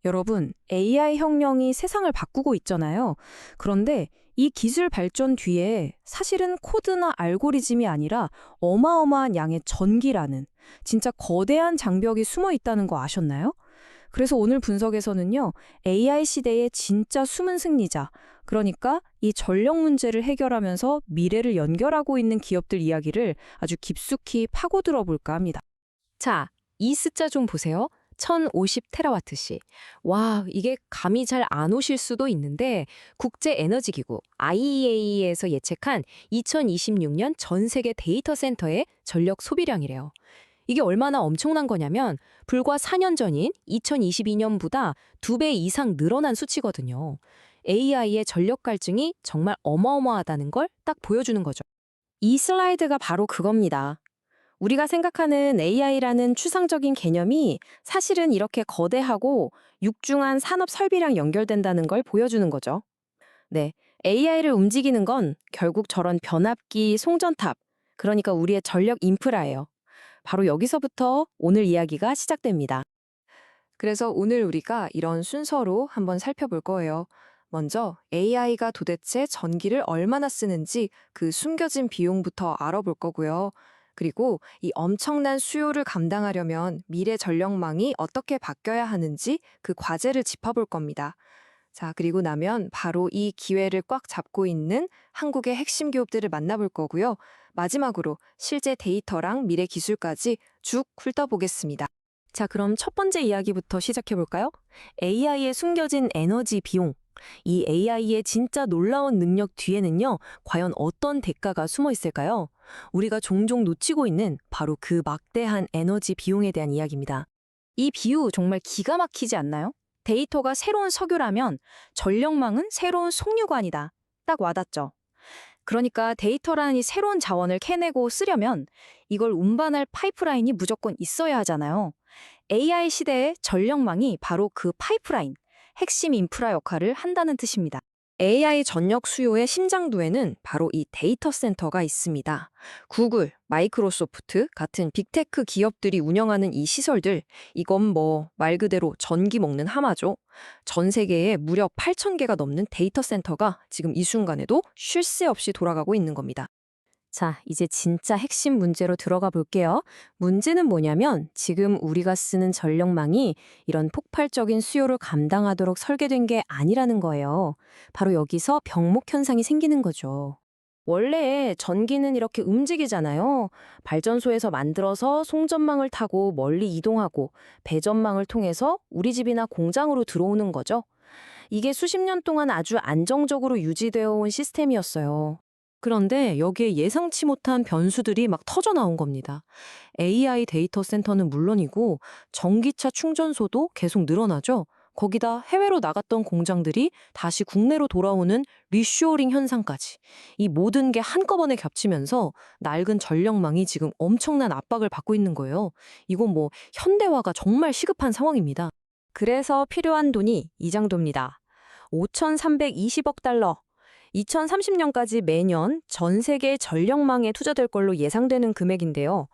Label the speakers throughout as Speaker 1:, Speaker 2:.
Speaker 1: 여러분, AI 혁명이 세상을 바꾸고 있잖아요. 그런데 이 기술 발전 뒤에 사실은 코드나 알고리즘이 아니라 어마어마한 양의 전기라는 진짜 거대한 장벽이 숨어 있다는 거 아셨나요? 그래서 오늘 분석에서는요, AI 시대의 진짜 숨은 승리자, 그러니까 이 전력 문제를 해결하면서 미래를 연결하고 있는 기업들 이야기를 아주 깊숙이 파고들어 볼까 합니다.
Speaker 2: 자, 이 숫자 좀 보세요. 1050테라와트시. 와, 이게 감이 잘 안 오실 수도 있는데 국제에너지기구 IEA에서 예측한 2026년 전 세계 데이터 센터의 전력 소비량이래요. 이게 얼마나 엄청난 거냐면 불과 4년 전인 2022년보다 2배 이상 늘어난 수치거든요. AI의 전력 갈증이 정말 어마어마하다는 걸 딱 보여주는 거죠.
Speaker 1: 이 슬라이드가 바로 그겁니다. 우리가 생각하는 AI라는 추상적인 개념이 사실은 이렇게 거대하고 육중한 산업 설비랑 연결된다는 걸 보여주는 거죠. 네, AI를 움직이는 건 결국 저런 변압기, 송전탑, 그러니까 우리의 전력 인프라예요. 바로 여기서부터 오늘 이야기가 시작됩니다.
Speaker 2: 그래서 오늘 우리가 이런 순서로 한번 살펴볼 거예요. 먼저 AI가 도대체 전기를 얼마나 쓰는지 그 숨겨진 비용부터 알아볼 거고요. 그리고 이 엄청난 수요를 감당하려면 미래 전력망이 어떻게 바뀌어야 하는지 그 과제를 짚어볼 겁니다. 자, 그리고 나면 바로 이 기회를 꽉 잡고 있는 한국의 핵심 기업들을 만나볼 거고요. 마지막으로 실제 데이터랑 미래 기술까지 쭉 훑어보겠습니다.
Speaker 1: 자, 그럼 첫 번째 이야기부터 시작해 볼까요? AI의 숨겨진 에너지 비용. 이 AI의 진짜 놀라운 능력 뒤에는요, 과연 어떤 대가가 숨어 있을까요? 우리가 종종 놓치고 있는 바로 그 막대한 에너지 비용에 대한 이야기입니다. 이 비유 정말 기가 막히지 않나요? 데이터가 새로운 석유라면 전력망은 새로운 송유관이다. 딱 와닿죠. 그러니까 데이터라는 이 새로운 자원을 캐내고 쓰려면 이걸 운반할 파이프라인이 무조건 있어야 하잖아요. AI 시대의 전력망이 바로 그 파이프라인, 핵심 인프라 역할을 한다는 뜻입니다. AI 전력 수요의 심장부에는 바로 이 데이터 센터가 있습니다. 구글, 마이크로소프트 같은 빅테크 기업들이 운영하는 이 시설들, 이건 뭐 말 그대로 전기 먹는 하마죠. 전 세계에 무려 8,000개가 넘는 데이터 센터가 지금 이 순간에도 쉴 새 없이 돌아가고 있는 겁니다. 자, 이제 진짜 핵심 문제로 들어가 볼게요. 문제는 뭐냐면 지금 우리가 쓰는 전력망이 이런 폭발적인 수요를 감당하도록 설계된 게 아니라는 거예요. 바로 여기서 병목 현상이 생기는 거죠. 원래 전기는 이렇게 움직이잖아요. 발전소에서 만들어서 송전망을 타고 멀리 이동하고 배전망을 통해서 우리 집이나 공장으로 들어오는 거죠. 이게 수십 년 동안 아주 안정적으로 유지되어 온 시스템이었어요. 그런데 여기에 예상치 못한 변수들이 막 터져 나온 겁니다. AI 데이터 센터는 물론이고 전기차 충전소도 계속 늘어나죠. 거기다 해외로 나갔던 공장들이 다시 국내로 돌아오는 리쇼어링 현상까지. 이 모든 게 한꺼번에 겹치면서 낡은 전력망이 지금 엄청난 압박을 받고 있는 거예요. 이건 뭐 현대화가 정말 시급한 상황입니다. 그래서 필요한 돈이 이 정도입니다. 5,320억 달러. 2030년까지 매년 전 세계 전력망에 투자될 걸로 예상되는 금액인데요.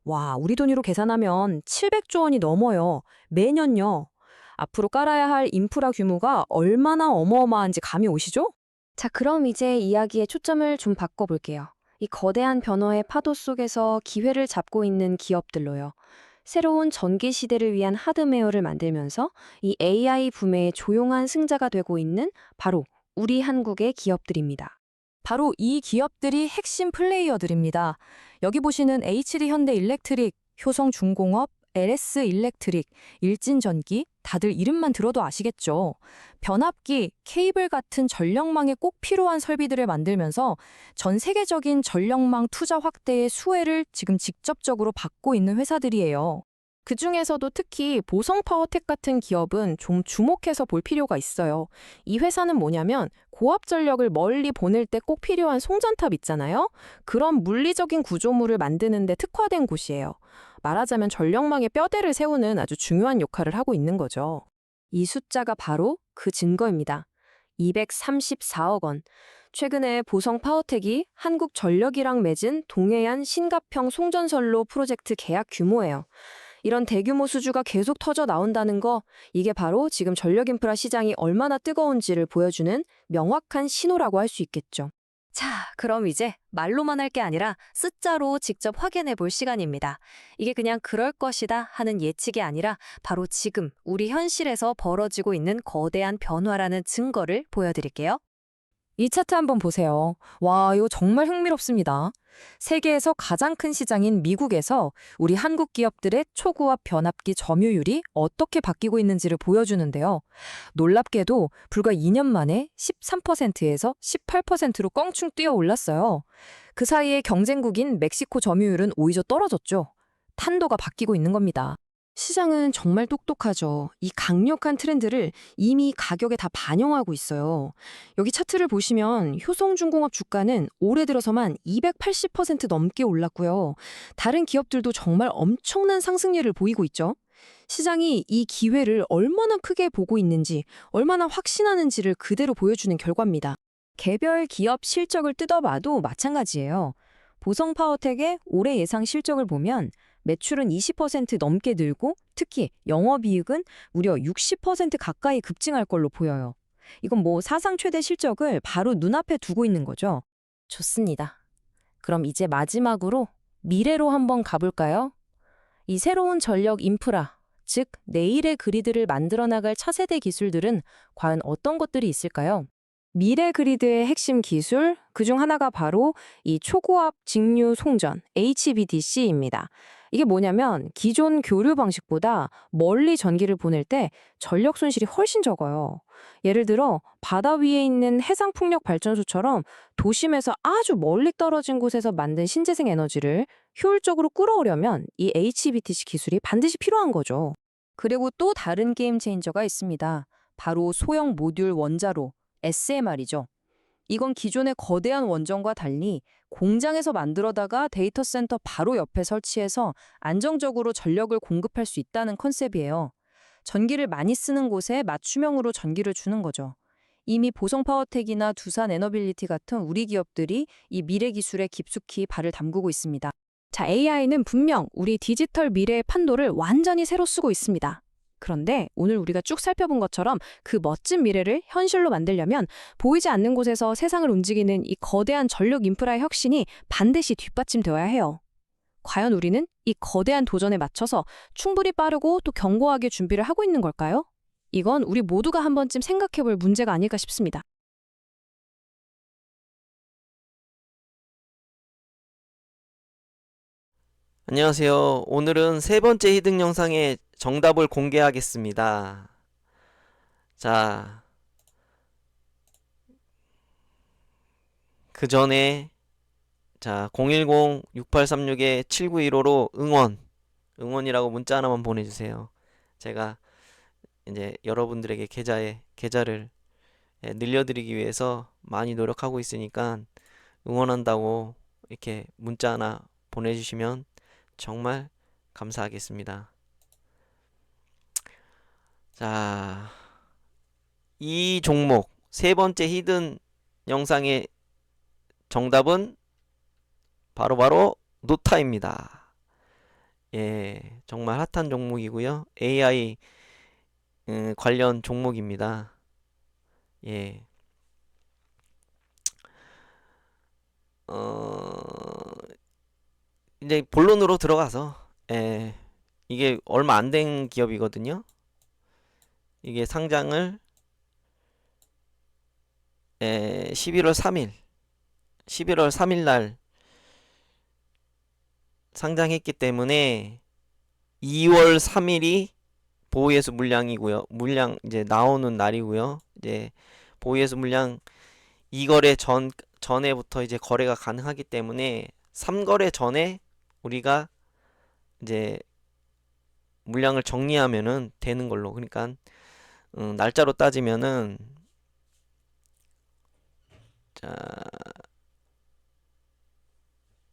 Speaker 1: 와, 우리 돈으로 계산하면 700조 원이 넘어요. 매년요. 앞으로 깔아야 할 인프라 규모가 얼마나 어마어마한지 감이 오시죠? 자, 그럼 이제 이야기의 초점을 좀 바꿔볼게요. 이 거대한 변화의 파도 속에서 기회를 잡고 있는 기업들로요. 새로운 전기 시대를 위한 하드웨어를 만들면서 이 AI 붐의 조용한 승자가 되고 있는 바로 우리 한국의 기업들입니다. 바로 이 기업들이 핵심 플레이어들입니다. 여기 보시는 HD 현대 일렉트릭, 효성중공업, LS 일렉트릭, 일진전기, 다들 이름만 들어도 아시겠죠? 변압기, 케이블 같은 전력망에 꼭 필요한 설비들을 만들면서 전 세계적인 전력망 투자 확대의 수혜를 지금 직접적으로 받고 있는 회사들이에요. 그 중에서도 특히 보성파워텍 같은 기업은 좀 주목해서 볼 필요가 있어요. 이 회사는 뭐냐면 고압 전력을 멀리 보낼 때 꼭 필요한 송전탑 있잖아요. 그런 물리적인 구조물을 만드는 데 특화된 곳이에요. 말하자면 전력망의 뼈대를 세우는 아주 중요한 역할을 하고 있는 거죠. 이 숫자가 바로 그 증거입니다. 234억 원. 최근에 보성파워텍이 한국전력이랑 맺은 동해안 신갑형 송전선로 프로젝트 계약 규모예요. 이런 대규모 수주가 계속 터져 나온다는 거, 이게 바로 지금 전력 인프라 시장이 얼마나 뜨거운지를 보여주는 명확한 신호라고 할 수 있겠죠. 자, 그럼 이제 말로만 할 게 아니라 숫자로 직접 확인해 볼 시간입니다. 이게 그냥 그럴 것이다 하는 예측이 아니라 바로 지금 우리 현실에서 벌어지고 있는 거대한 변화라는 증거를 보여드릴게요. 이 차트 한번 보세요. 와, 이거 정말 흥미롭습니다. 세계에서 가장 큰 시장인 미국에서 우리 한국 기업들의 초고압 변압기 점유율이 어떻게 바뀌고 있는지를 보여주는데요. 놀랍게도 불과 2년 만에 13%에서 18%로 껑충 뛰어 올랐어요. 그 사이에 경쟁국인 멕시코 점유율은 오히려 떨어졌죠. 탄도가 바뀌고 있는 겁니다. 시장은 정말 똑똑하죠. 이 강력한 트렌드를 이미 가격에 다 반영하고 있어요. 여기 차트를 보시면 효성중공업 주가는 올해 들어서만 280% 넘게 올랐고요. 다른 기업들도 정말 엄청난 상승률을 보이고 있죠. 시장이 이 기회를 얼마나 크게 보고 있는지, 얼마나 확신하는지를 그대로 보여주는 결과입니다. 개별 기업 실적을 뜯어봐도 마찬가지예요. 보성파워텍의 올해 예상 실적을 보면 매출은 20% 넘게 늘고 특히 영업이익은 무려 60% 가까이 급증할 걸로 보여요. 이건 뭐 사상 최대 실적을 바로 눈앞에 두고 있는 거죠. 좋습니다. 그럼 이제 마지막으로 미래로 한번 가볼까요? 이 새로운 전력 인프라, 즉 내일의 그리드를 만들어 나갈 차세대 기술들은 과연 어떤 것들이 있을까요? 미래 그리드의 핵심 기술, 그중 하나가 바로 이 초고압 직류 송전, HVDC입니다. 이게 뭐냐면 기존 교류 방식보다 멀리 전기를 보낼 때 전력 손실이 훨씬 적어요. 예를 들어 바다 위에 있는 해상 풍력 발전소처럼 도심에서 아주 멀리 떨어진 곳에서 만든 신재생 에너지를 효율적으로 끌어오려면 이 HVDC 기술이 반드시 필요한 거죠. 그리고 또 다른 게임 체인저가 있습니다. 바로 소형 모듈 원자로, SMR이죠. 이건 기존의 거대한 원전과 달리 공장에서 만들어다가 데이터 센터 바로 옆에 설치해서 안정적으로 전력을 공급할 수 있다는 컨셉이에요. 전기를 많이 쓰는 곳에 맞춤형으로 전기를 주는 거죠. 이미 보성파워텍이나 두산 에너빌리티 같은 우리 기업들이 이 미래 기술에 깊숙이 발을 담그고 있습니다. 자, AI는 분명 우리 디지털 미래의 판도를 완전히 새로 쓰고 있습니다. 그런데 오늘 우리가 쭉 살펴본 것처럼 그 멋진 미래를 현실로 만들려면 보이지 않는 곳에서 세상을 움직이는 이 거대한 전력 인프라의 혁신이 반드시 뒷받침되어야 해요. 과연 우리는 이 거대한 도전에 맞춰서 충분히 빠르고 또 견고하게 준비를 하고 있는 걸까요? 이건 우리 모두가 한 번쯤 생각해 볼 문제가 아닐까 싶습니다.
Speaker 3: 안녕하세요. 오늘은 세 번째 히든 영상의 정답을 공개하겠습니다. 자, 그 전에 010-6836-7915로 응원이라고 문자 하나만 보내주세요. 제가 이제 여러분들에게 계좌를 늘려드리기 위해서 많이 노력하고 있으니까 응원한다고 이렇게 문자 하나 보내주시면 정말 감사하겠습니다. 자, 이 종목 세 번째 히든 영상의 정답은 바로 노타입니다. 예, 정말 핫한 종목이고요. AI 관련 종목입니다. 예, 이제 본론으로 들어가서 이게 얼마 안 된 기업이거든요. 이게 상장을 11월 3일 날 상장했기 때문에 2월 3일이 보유예수 물량이고요. 물량 이제 나오는 날이고요. 이제 보유예수 물량 2거래 전에부터 이제 거래가 가능하기 때문에 3거래 전에 우리가 이제 물량을 정리하면은 되는 걸로. 그러니까 날짜로 따지면은 자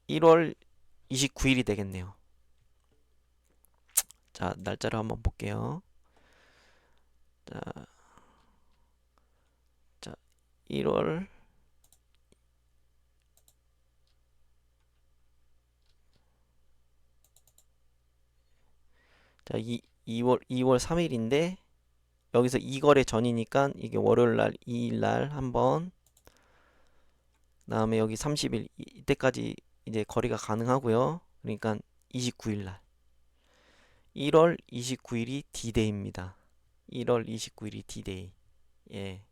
Speaker 3: 1월 29일이 되겠네요. 자, 날짜를 한번 볼게요. 자, 1월 자, 2월 3일인데 여기서 2거래 전이니까 이게 월요일 날 2일 날 한번, 그다음에 여기 30일 이때까지 이제 거래가 가능하고요. 그러니까 29일 날 1월 29일이 D-Day입니다. 1월 29일이 D-Day. 예.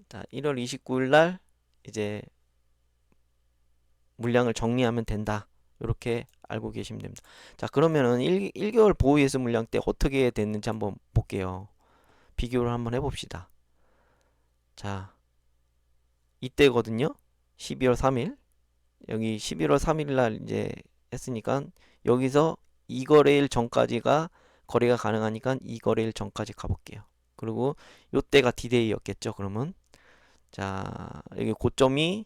Speaker 3: 자, 1월 29일 날 이제 물량을 정리하면 된다. 이렇게 알고 계시면 됩니다. 자, 그러면은 1개월 보호 예수 물량 때 어떻게 됐는지 한번 볼게요. 비교를 한번 해봅시다. 자, 이때거든요. 12월 3일. 여기 11월 3일 날 이제 했으니까 여기서 2거래일 전까지가 거래가 가능하니까 2거래일 전까지 가볼게요. 그리고 요때가 D-Day였겠죠. 그러면 자, 여기 고점이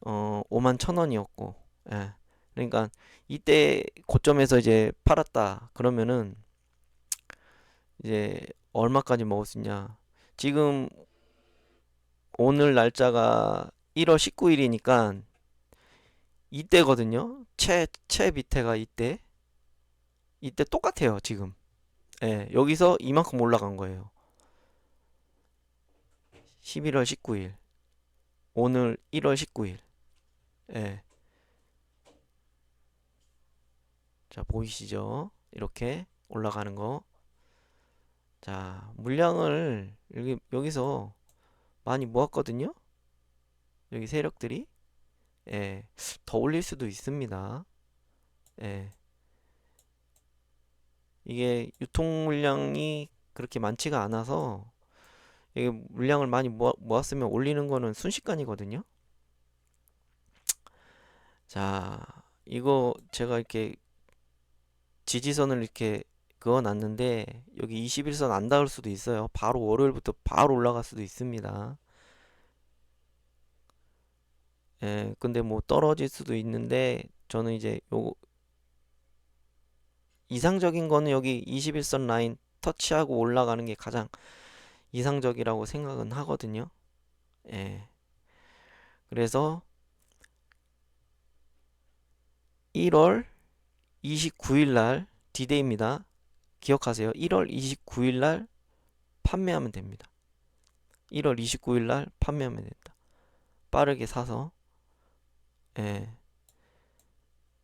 Speaker 3: 51,000원이었고, 예. 그러니까 이때 고점에서 이제 팔았다 그러면은 이제 얼마까지 먹을 수 있냐. 지금 오늘 날짜가 1월 19일이니까 이때거든요. 최 밑에가 이때 똑같아요. 지금. 예, 여기서 이만큼 올라간 거예요. 11월 19일. 오늘 1월 19일. 예. 자, 보이시죠? 이렇게 올라가는 거. 자, 물량을 여기서 많이 모았거든요. 여기 세력들이. 예. 더 올릴 수도 있습니다. 예. 이게 유통 물량이 그렇게 많지가 않아서 이게 물량을 많이 모았으면 올리는 거는 순식간이거든요. 자, 이거 제가 이렇게 지지선을 이렇게 그어 놨는데 여기 21선 안 닿을 수도 있어요. 바로 월요일부터 바로 올라갈 수도 있습니다. 예, 근데 뭐 떨어질 수도 있는데 저는 이제 요 이상적인 거는 여기 21선 라인 터치하고 올라가는 게 가장 이상적이라고 생각은 하거든요. 예. 그래서 1월 29일 날 D-Day입니다. 기억하세요. 1월 29일 날 판매하면 됩니다. 1월 29일 날 판매하면 된다. 빠르게 사서. 예.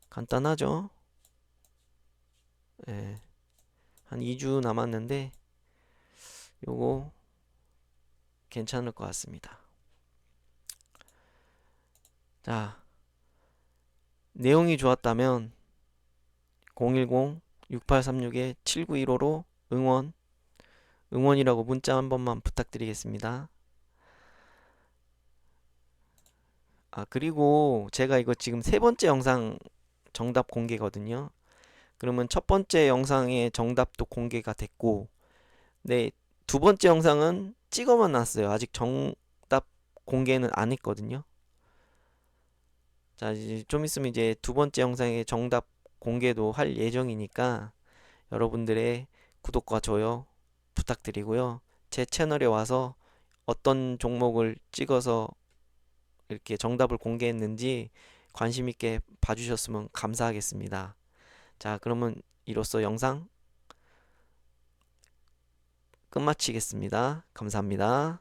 Speaker 3: 간단하죠? 예. 한 2주 남았는데 요거 괜찮을 것 같습니다. 자, 내용이 좋았다면 010-6836-7915로 응원이라고 문자 한 번만 부탁드리겠습니다. 아, 그리고 제가 이거 지금 세 번째 영상 정답 공개거든요. 그러면 첫 번째 영상의 정답도 공개가 됐고, 네, 두 번째 영상은 찍어만 놨어요. 아직 정답 공개는 안 했거든요. 자, 이제 좀 있으면 이제 두 번째 영상의 정답 공개도 할 예정이니까 여러분들의 구독과 좋아요 부탁드리고요. 제 채널에 와서 어떤 종목을 찍어서 이렇게 정답을 공개했는지 관심 있게 봐주셨으면 감사하겠습니다. 자, 그러면 이로써 영상 끝마치겠습니다. 감사합니다.